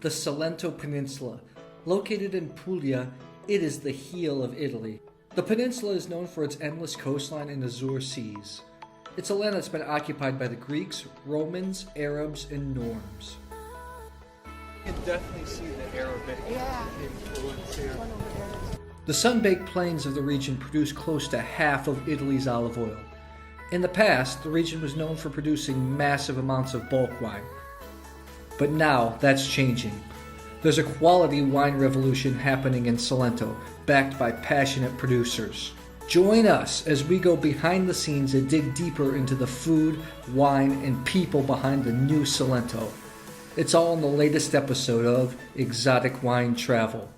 the Salento Peninsula. Located in Puglia, it is the heel of Italy. The peninsula is known for its endless coastline and azure seas. It's a land that's been occupied by the Greeks, Romans, Arabs, and Norms. You can definitely see the Arabic influence here. The sun-baked plains of the region produce close to half of Italy's olive oil. In the past, the region was known for producing massive amounts of bulk wine. But now, that's changing. There's a quality wine revolution happening in Salento, backed by passionate producers. Join us as we go behind the scenes and dig deeper into the food, wine, and people behind the new Salento. It's all in the latest episode of Exotic Wine Travel.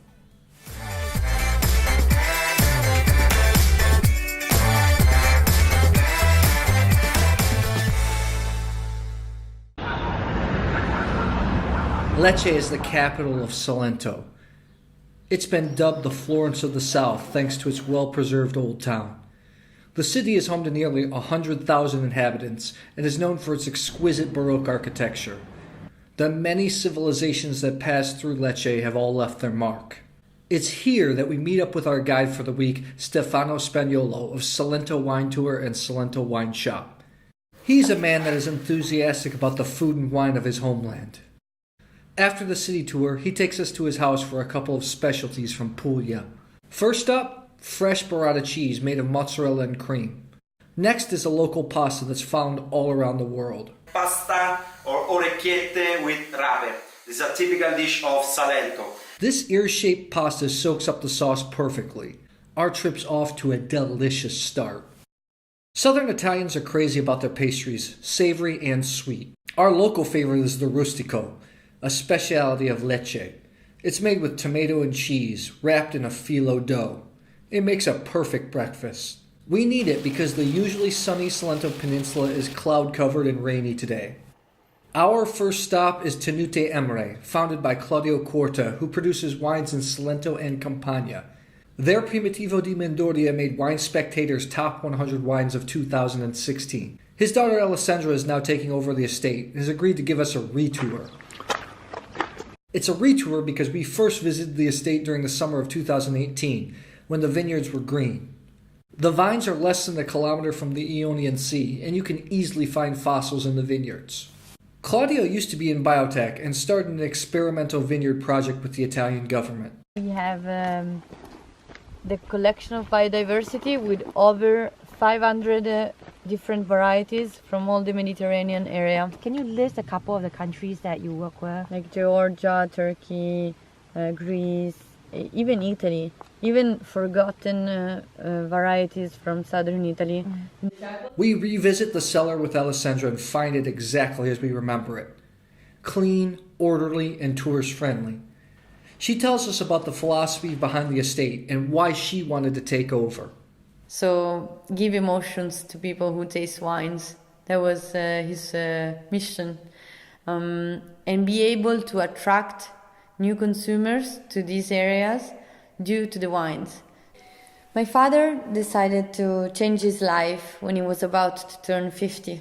Lecce is the capital of Salento. It's been dubbed the Florence of the South thanks to its well-preserved old town. The city is home to nearly 100,000 inhabitants and is known for its exquisite Baroque architecture. The many civilizations that passed through Lecce have all left their mark. It's here that we meet up with our guide for the week, Stefano Spagnolo of Salento Wine Tour and Salento Wine Shop. He's a man that is enthusiastic about the food and wine of his homeland. After the city tour, he takes us to his house for a couple of specialties from Puglia. First up, fresh burrata cheese made of mozzarella and cream. Next is a local pasta that's found all around the world. Pasta or orecchiette with rape. This is a typical dish of Salento. This ear-shaped pasta soaks up the sauce perfectly. Our trip's off to a delicious start. Southern Italians are crazy about their pastries, savory and sweet. Our local favorite is the rustico, a specialty of Lecce. It's made with tomato and cheese, wrapped in a phyllo dough. It makes a perfect breakfast. We need it because the usually sunny Salento Peninsula is cloud-covered and rainy today. Our first stop is Tenute Eméra, founded by Claudio Quarta, who produces wines in Salento and Campania. Their Primitivo di Manduria made Wine Spectator's Top 100 Wines of 2016. His daughter Alessandra is now taking over the estate and has agreed to give us a retour. It's a retour because we first visited the estate during the summer of 2018, when the vineyards were green. The vines are less than a kilometer from the Ionian Sea, and you can easily find fossils in the vineyards. Claudio used to be in biotech and started an experimental vineyard project with the Italian government. We have the collection of biodiversity with over 500 different varieties from all the Mediterranean area. Can you list a couple of the countries that you work with? Like Georgia, Turkey, Greece, even Italy, even forgotten varieties from southern Italy. We revisit the cellar with Alessandra and find it exactly as we remember it. Clean, orderly, and tourist-friendly. She tells us about the philosophy behind the estate and why she wanted to take over. So give emotions to people who taste wines. That was his mission. And be able to attract new consumers to these areas due to the wines. My father decided to change his life when he was about to turn 50.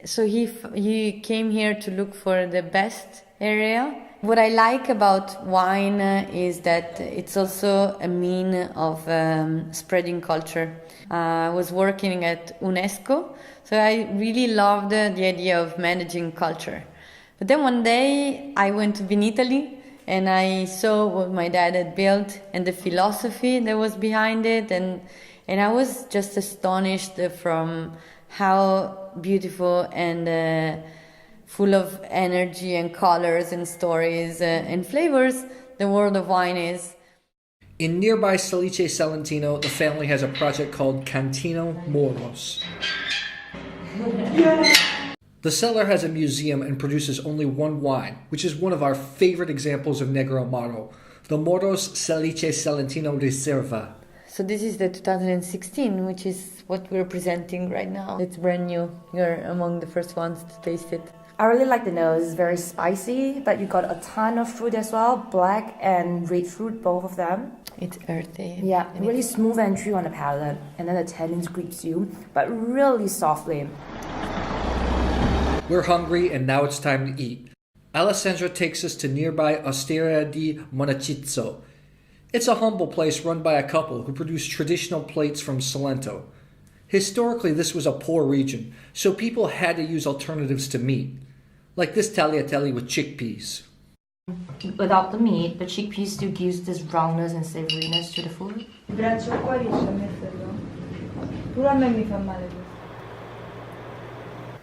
So he came here to look for the best area. What I like about wine is that it's also a mean of spreading culture. I was working at UNESCO, so I really loved the idea of managing culture. But then one day I went to Vinitaly and I saw what my dad had built and the philosophy that was behind it, and I was just astonished from how beautiful and full of energy and colors and stories and flavors the world of wine is. In nearby Salice Salentino, the family has a project called Cantino Morris. The cellar has a museum and produces only one wine, which is one of our favorite examples of Negroamaro, the Moros Salice Salentino Reserva. So this is the 2016, which is what we're presenting right now. It's brand new. You're among the first ones to taste it. I really like the nose. It's very spicy, but you got a ton of fruit as well, black and red fruit, both of them. It's earthy. Yeah, really smooth entry on the palate, and then the tannins grips you, but really softly. We're hungry and now it's time to eat. Alessandra takes us to nearby Osteria di Monachizzo. It's a humble place run by a couple who produce traditional plates from Salento. Historically, this was a poor region, so people had to use alternatives to meat, like this tagliatelle with chickpeas. Without the meat, the chickpeas still gives this roundness and savoriness to the food.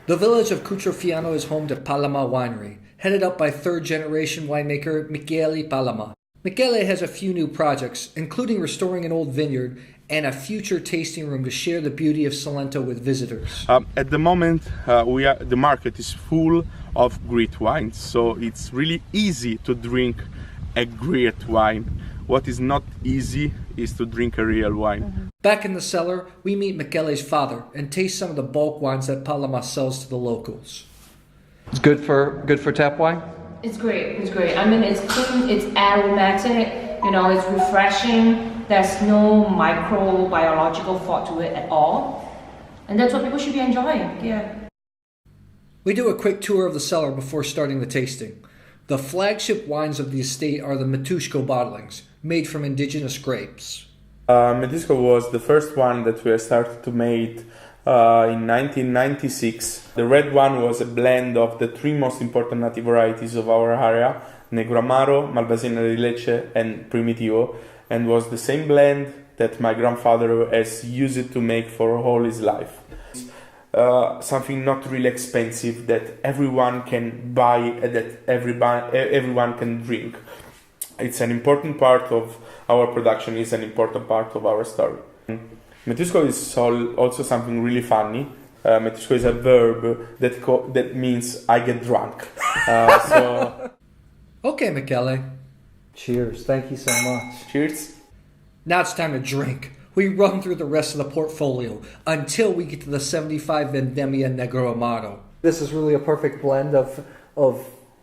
The village of Cutrofiano is home to Palamà winery, headed up by third-generation winemaker Michele Palamà. Michele has a few new projects, including restoring an old vineyard and a future tasting room to share the beauty of Salento with visitors. At the moment, the market is full of great wines, so it's really easy to drink a great wine. What is not easy is to drink a real wine. Back in the cellar, we meet Michele's father and taste some of the bulk wines that Palamà sells to the locals. It's good for tap wine? It's great, it's great. I mean, it's clean, it's aromatic, it's refreshing. There's no microbiological thought to it at all. And that's what people should be enjoying, yeah. We do a quick tour of the cellar before starting the tasting. The flagship wines of the estate are the Metushko bottlings, made from indigenous grapes. Metushko was the first one that we started to make in 1996. The red one was a blend of the three most important native varieties of our area, Negroamaro, Malvasia di Lecce and Primitivo, and was the same blend that my grandfather has used it to make for all his life. Something not really expensive that everyone can buy and that everyone can drink. It's an important part of our production, is an important part of our story. Metushko is also something really funny. Metushko is a verb that means I get drunk. Okay, Michele. Cheers. Thank you so much. Cheers. Now it's time to drink. We run through the rest of the portfolio until we get to the 75 Vendemmia Negroamaro. This is really a perfect blend of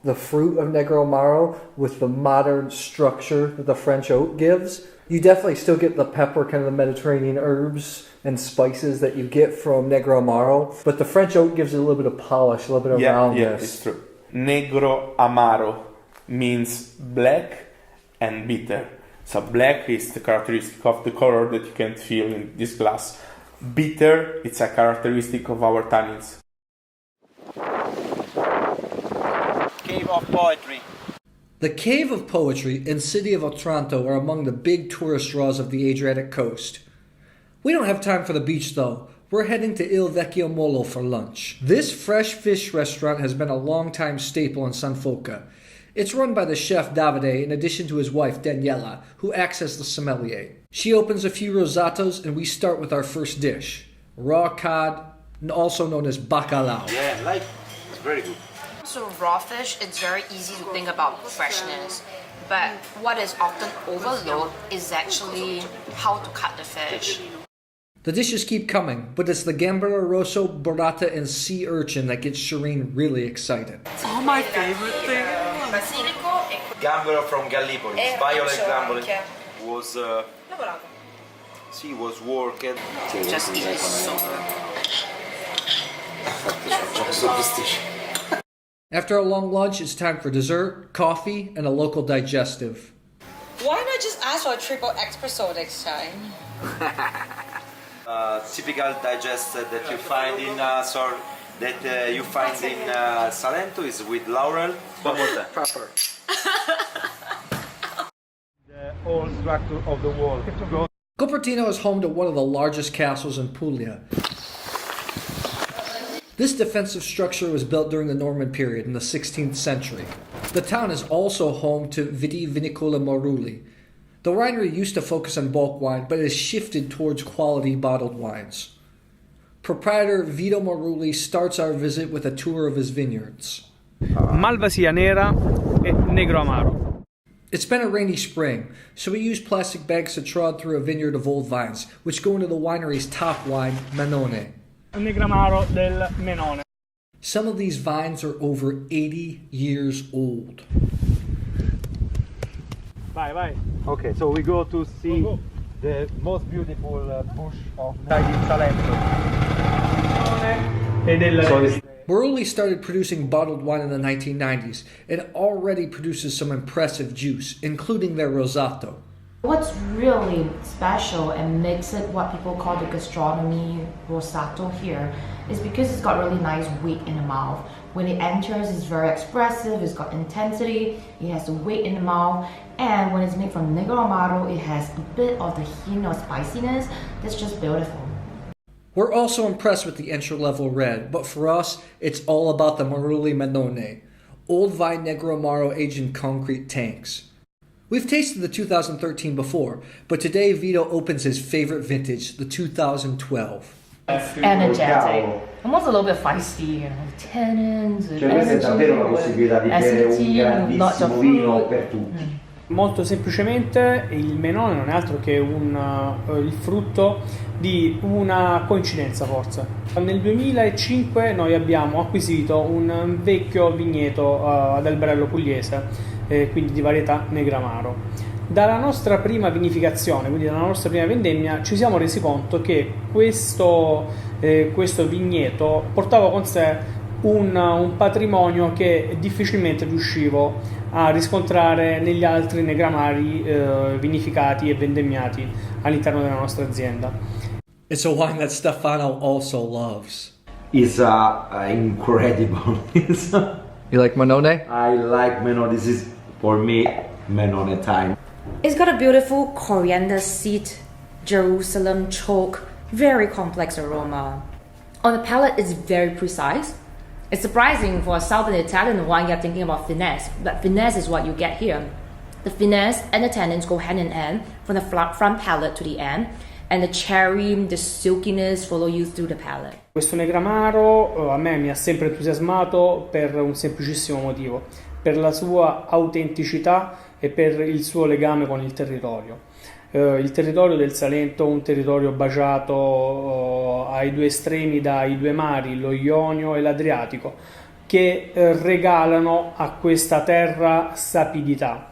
the fruit of Negroamaro with the modern structure that the French oak gives. You definitely still get the pepper, kind of the Mediterranean herbs and spices that you get from Negroamaro, but the French oak gives it a little bit of polish, a little bit of roundness. Yeah, it's true. Negroamaro means black and bitter. So black is the characteristic of the color that you can feel in this glass. Bitter, it's a characteristic of our tannins. Cave of Poetry. The Cave of Poetry and City of Otranto are among the big tourist draws of the Adriatic coast. We don't have time for the beach though. We're heading to Il Vecchio Molo for lunch. This fresh fish restaurant has been a long-time staple in San Foca. It's run by the chef Davide in addition to his wife Daniela, who acts as the sommelier. She opens a few rosatos and we start with our first dish, raw cod, also known as bacalao. Yeah, it's very good. So raw fish, it's very easy to think about freshness, but what is often overlooked is actually how to cut the fish. The dishes keep coming, but it's the gambero rosso, burrata, and sea urchin that gets Shireen really excited. Oh, my favorite thing. Gambero from Gallipoli, violet gambero was was worked. Just eat it so good. After a long lunch, it's time for dessert, coffee, and a local digestive. Why not just ask for a triple espresso next time? Typical digestive that you find in Salento is with laurel. Proper. The whole structure of the wall. Copertino is home to one of the largest castles in Puglia. This defensive structure was built during the Norman period in the 16th century. The town is also home to Vitivinicola Marulli. The winery used to focus on bulk wine, but has shifted towards quality bottled wines. Proprietor Vito Marulli starts our visit with a tour of his vineyards. Malvasia nera e Negroamaro. It's been a rainy spring, so we use plastic bags to trod through a vineyard of old vines, which go into the winery's top wine, Menone. Negroamaro del Menone. Some of these vines are over 80 years old. Vai. Okay, so we go to see the most beautiful bush of Salento. We're Marulli started producing bottled wine in the 1990s and already produces some impressive juice, including their rosato. What's really special and makes it what people call the gastronomy rosato here is because it's got really nice weight in the mouth. When it enters, it's very expressive, it's got intensity, it has a weight in the mouth, and when it's made from Negroamaro, it has a bit of the hint of spiciness that's just beautiful. We're also impressed with the entry-level red, but for us, it's all about the Marulli Menone, old vine Negroamaro aged in concrete tanks. We've tasted the 2013 before, but today Vito opens his favorite vintage, the 2012. It's energetic, almost a little bit feisty, tannins, questa è davvero la possibilità di bere un grandissimo vino per tutti. Molto semplicemente il menone non è altro che il frutto di una coincidenza forse. Nel 2005 noi abbiamo acquisito un vecchio vigneto ad Alberello pugliese, quindi di varietà Negroamaro. Dalla nostra prima vinificazione, quindi dalla nostra prima vendemmia, ci siamo resi conto che questo vigneto portava con sé un patrimonio che difficilmente riuscivo a riscontrare negli altri Negroamari vinificati e vendemmiati all'interno della nostra azienda. It's a wine that Stefano also loves. It's incredible. You like Menone? I like Menone. This is, for me, Menone time. It's got a beautiful coriander seed, Jerusalem choke, very complex aroma. On the palate, it's very precise. It's surprising for a Southern Italian wine you're thinking about finesse, but finesse is what you get here. The finesse and the tannins go hand in hand from the front palate to the end, and the cherry, the silkiness follow you through the palate. Questo Negroamaro a me mi ha sempre entusiasmato per un semplicissimo motivo, per la sua autenticità e per il suo legame con il territorio. Il territorio del Salento, un territorio baciato ai due estremi dai due mari, lo Ionio e l'Adriatico, che regalano a questa terra sapidità.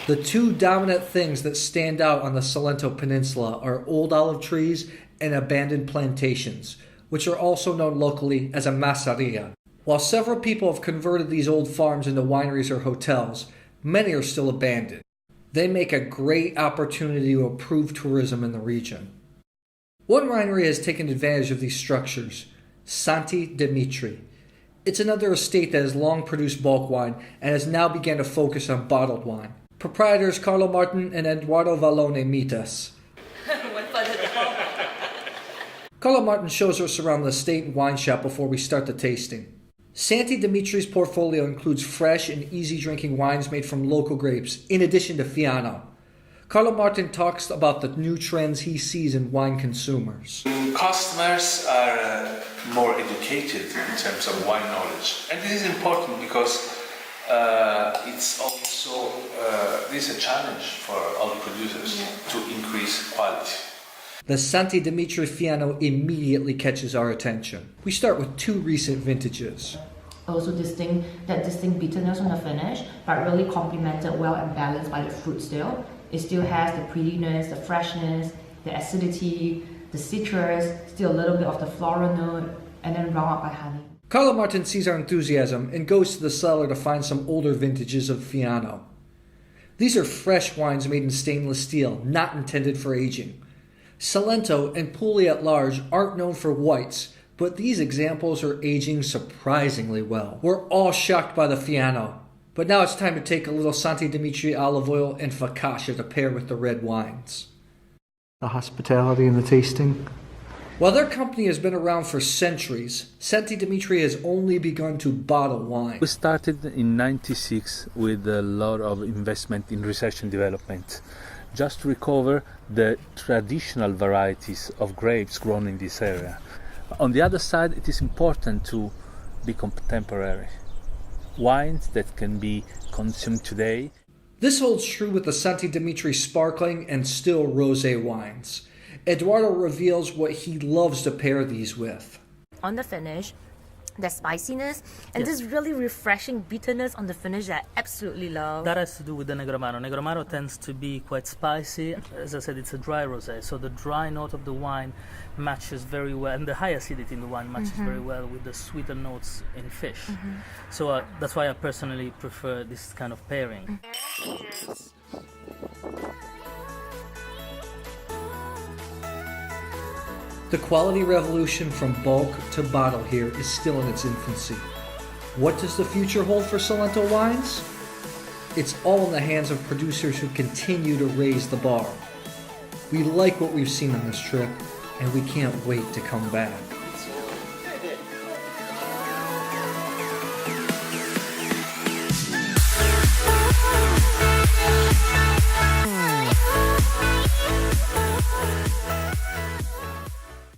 The two dominant things that stand out on the Salento Peninsula are old olive trees and abandoned plantations, which are also known locally as a masseria. While several people have converted these old farms into wineries or hotels, many are still abandoned. They make a great opportunity to improve tourism in the region. One winery has taken advantage of these structures, Santi Dimitri. It's another estate that has long produced bulk wine and has now begun to focus on bottled wine. Proprietors Carlo Martin and Eduardo Vallone meet us. Carlo Martin shows us around the estate and wine shop before we start the tasting. Santi Dimitri's portfolio includes fresh and easy-drinking wines made from local grapes, in addition to Fiano. Carlo Martin talks about the new trends he sees in wine consumers. Customers are more educated in terms of wine knowledge, and this is important because it's also this is a challenge for all producers to increase quality. The Santi Dimitri Fiano immediately catches our attention. We start with two recent vintages. Also distinct bitterness on the finish, but really complemented well and balanced by the fruit still. It still has the prettiness, the freshness, the acidity, the citrus, still a little bit of the floral note, and then round up by honey. Carlo Martin sees our enthusiasm and goes to the cellar to find some older vintages of Fiano. These are fresh wines made in stainless steel, not intended for aging. Salento and Puglia at large aren't known for whites, but these examples are aging surprisingly well. We're all shocked by the Fiano, but now it's time to take a little Santi Dimitri olive oil and focaccia to pair with the red wines. The hospitality and the tasting. While their company has been around for centuries, Santi Dimitri has only begun to bottle wine. We started in '96 with a lot of investment in research and development, just to recover the traditional varieties of grapes grown in this area. On the other side, it is important to be contemporary. Wines that can be consumed today. This holds true with the Santi Dimitri sparkling and still rosé wines. Eduardo reveals what he loves to pair these with. On the finish, that spiciness, and this really refreshing bitterness on the finish that I absolutely love. That has to do with the Negroamaro. Negroamaro tends to be quite spicy. As I said, it's a dry rosé, so the dry note of the wine matches very well, and the high acidity in the wine matches very well with the sweeter notes in fish. So that's why I personally prefer this kind of pairing. The quality revolution from bulk to bottle here is still in its infancy. What does the future hold for Salento wines? It's all in the hands of producers who continue to raise the bar. We like what we've seen on this trip, and we can't wait to come back.